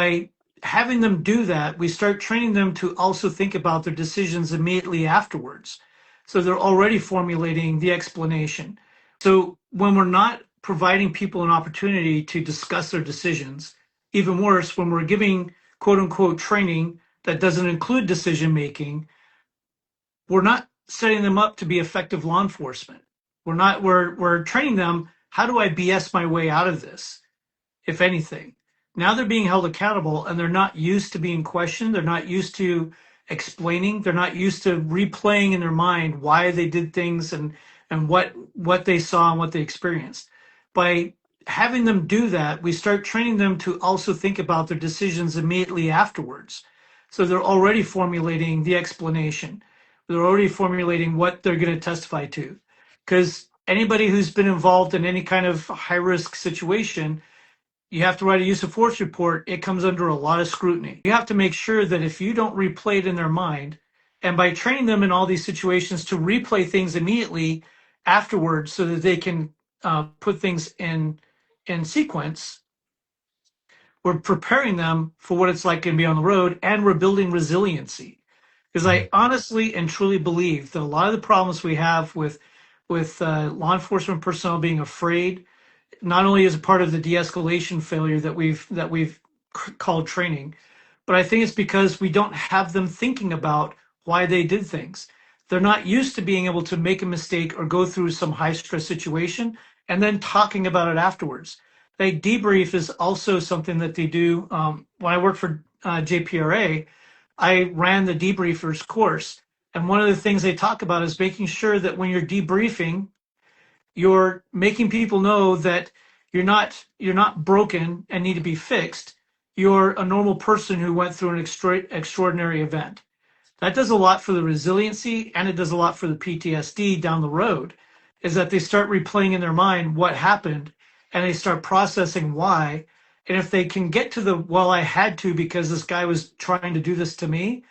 By having them do that, we start training them to also think about their decisions immediately afterwards. So they're already formulating the explanation. So when we're not providing people an opportunity to discuss their decisions, even worse, when we're giving quote unquote training that doesn't include decision making, we're not setting them up to be effective law enforcement. We're training them, how do I BS my way out of this, if anything? Now they're being held accountable and they're not used to being questioned. They're not used to explaining. They're not used to replaying in their mind why they did things and what they saw and what they experienced. By having them do that, we start training them to also think about their decisions immediately afterwards. So they're already formulating the explanation. They're already formulating what they're going to testify to. Because anybody who's been involved in any kind of high risk situation, you have to write a use of force report. It comes under a lot of scrutiny. You have to make sure that if you don't replay it in their mind, and by training them in all these situations to replay things immediately afterwards so that they can put things in sequence, we're preparing them for what it's like to be on the road, and we're building resiliency. Because I honestly and truly believe that a lot of the problems we have with law enforcement personnel being afraid, not only is a part of the de-escalation failure that we've called training, but I think it's because we don't have them thinking about why they did things. They're not used to being able to make a mistake or go through some high stress situation and then talking about it afterwards. They debrief is also something that they do. When I worked for JPRA, I ran the debriefers course. And one of the things they talk about is making sure that when you're debriefing, you're making people know that you're not broken and need to be fixed. You're a normal person who went through an extraordinary event. That does a lot for the resiliency, and it does a lot for the PTSD down the road, is that they start replaying in their mind what happened and they start processing why. And if they can get to the, well, I had to because this guy was trying to do this to me,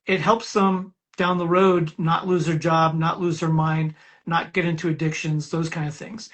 it helps them down the road not lose their job, not lose their mind, not get into addictions, those kind of things.